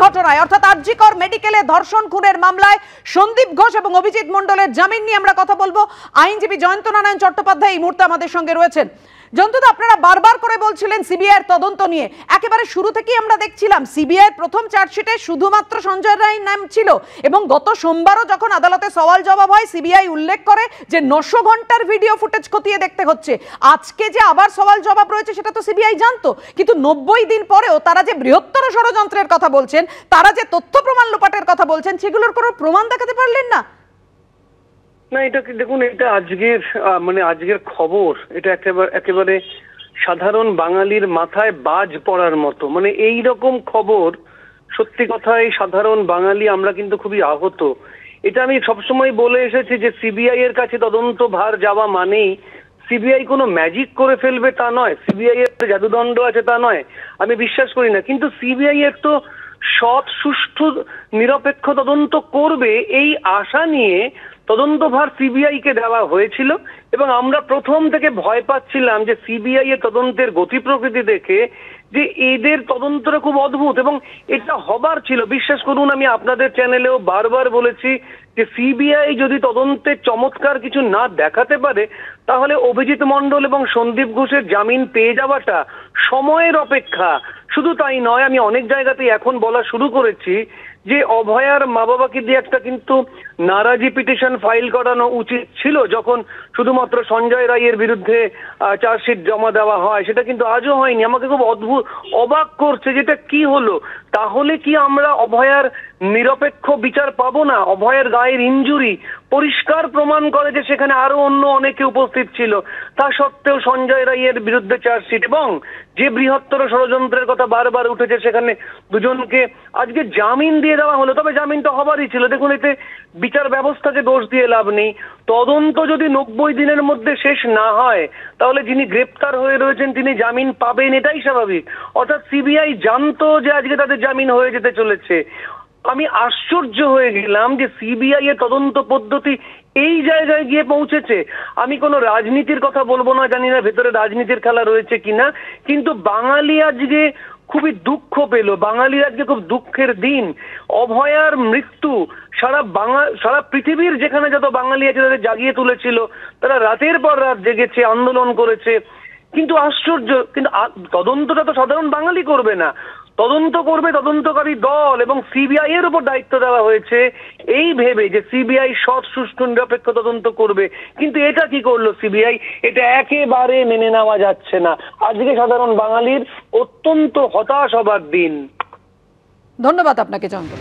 ঘটনায় অর্থাৎ আরজিকর মেডিকেলে ধর্ষণ খুনের মামলায় সন্দীপ ঘোষ এবং অভিজিৎ মণ্ডলের জামিন নিয়ে আমরা কথা বলবো। আইনজীবী জয়ন্ত নারায়ণ চট্টোপাধ্যায় এই মুহূর্তে আমাদের সঙ্গে রয়েছেন। জয়ন্তদা, আপনারা বারবার করে বলছিলেন সিবিআইয়ের তদন্ত নিয়ে, একেবারে শুরু থেকেই আমরা দেখছিলাম সিবিআইয়ের প্রথম চার্জশিটে শুধুমাত্র সঞ্জয় রায়ের নাম ছিল এবং গত সোমবারও যখন আদালতে সওয়াল জবাব হয় সিবিআই উল্লেখ করে যে 900 ঘন্টার ভিডিও ফুটেজ খতিয়ে দেখতে হচ্ছে। আজকে যে আবার সওয়াল জবাব রয়েছে সেটা তো সিবিআই জানতো, কিন্তু 90 দিন পরেও তারা যে বৃহত্তর ষড়যন্ত্রের কথা বলছেন, তারা যে তথ্য প্রমাণ লোপাটের কথা বলছেন, সেগুলোর কোনো প্রমাণ দেখাতে পারলেন না। না, এটা দেখুন, এটা আজকের খবর, এটা একেবারে সাধারণ বাঙালির মাথায় বাজ পড়ার মতো। এই রকম খবর, সত্যি কথা, এই সাধারণ বাঙালি আমরা কিন্তু খুবই আহত। এটা আমি সবসময় বলে এসেছি যে সিবিআই এর কাছে তদন্ত ভার যাওয়া মানেই সিবিআই কোনো ম্যাজিক করে ফেলবে তা নয়, সিবিআই এর জাদুদণ্ড আছে তা নয়, আমি বিশ্বাস করি না। কিন্তু সিবিআই এর তো সৎ, সুষ্ঠু, নিরপেক্ষ তদন্ত করবে এই আশা নিয়ে তদন্তভার সিবিআই কে দেওয়া হয়েছিল এবং আমরা প্রথম থেকে ভয় পাচ্ছিলাম যে সিবিআই এর তদন্তের গতি প্রকৃতি দেখে যে এদের তদন্তটা খুব অদ্ভুত এবং এটা হবার ছিল। বিশ্বাস করুন, আমি আপনাদের চ্যানেলেও বারবার বলেছি যে সিবিআই যদি তদন্তে চমৎকার কিছু না দেখাতে পারে তাহলে অভিজিৎ মণ্ডল এবং সন্দীপ ঘোষের জামিন পেয়ে যাওয়াটা সময়ের অপেক্ষা। শুধু তাই নয়, আমি অনেক জায়গাতেই এখন বলা শুরু করেছি যে অভয়ার মা বাবাকে দিয়ে একটা কিন্তু নারাজি পিটিশন ফাইল করানো উচিত ছিল যখন শুধুমাত্র সঞ্জয় রায়ের বিরুদ্ধে চার্জশিট জমা দেওয়া হয়। সেটা কিন্তু আজও হয়নি। আমাকে খুব অবাক করছে যেটা কি হলো। তাহলে কি আমরা অভয়ার নিরপেক্ষ বিচার পাবো না? অভয়ের গায়ের ইনজুরি পরিষ্কার প্রমাণ করে যে সেখানে আরো অন্য অনেকে উপস্থিত ছিল, তা সত্ত্বেও সঞ্জয় রায়ের বিরুদ্ধে চার্জশিট এবং যে বৃহত্তর ষড়যন্ত্রের কথা বারবার উঠেছে সেখানে দুজনকে আজকে জামিন দিয়ে দেওয়া হলো। তবে জামিনটা হবারই ছিল। দেখুন, এতে বিচার ব্যবস্থাকে দোষ দিয়ে লাভ নেই। তদন্ত যদি 90 দিনের মধ্যে শেষ না হয় তাহলে যিনি গ্রেপ্তার হয়ে রয়েছেন তিনি জামিন পাবেন, এটাই স্বাভাবিক। অর্থাৎ সিবিআই জানতো যে আজকে তাদের জামিন হয়ে যেতে চলেছে। আমি আশ্চর্য হয়ে গেলাম যে সিবিআই এর তদন্ত পদ্ধতি এই জায়গায় গিয়ে পৌঁছেছে। আমি কোনো রাজনীতির কথা বলবো না, জানি না ভেতরে রাজনীতির খেলা রয়েছে কিনা, কিন্তু বাঙালি আজকে খুবই দুঃখ পেল। বাঙালির আজকে খুব দুঃখের দিন। অভয়ার মৃত্যু সারা পৃথিবীর যেখানে যত বাঙালি আছে তাদের জাগিয়ে তুলেছিল। তারা রাতের পর রাত জেগেছে, আন্দোলন করেছে। কিন্তু আশ্চর্য, কিন্তু তদন্তটা তো সাধারণ বাঙালি করবে না, তদন্ত করবে তদন্তকারী দল এবং সিবিআই এর উপর দায়িত্ব দেওয়া হয়েছে এই ভেবে যে সিবিআই সৎ, সুষ্ঠু, নিরপেক্ষ তদন্ত করবে। কিন্তু এটা কি করলো সিবিআই? এটা একেবারে মেনে নেওয়া যাচ্ছে না। আজকে সাধারণ বাঙালির অত্যন্ত হতাশ হবার দিন। ধন্যবাদ আপনাকে জয়ন্ত।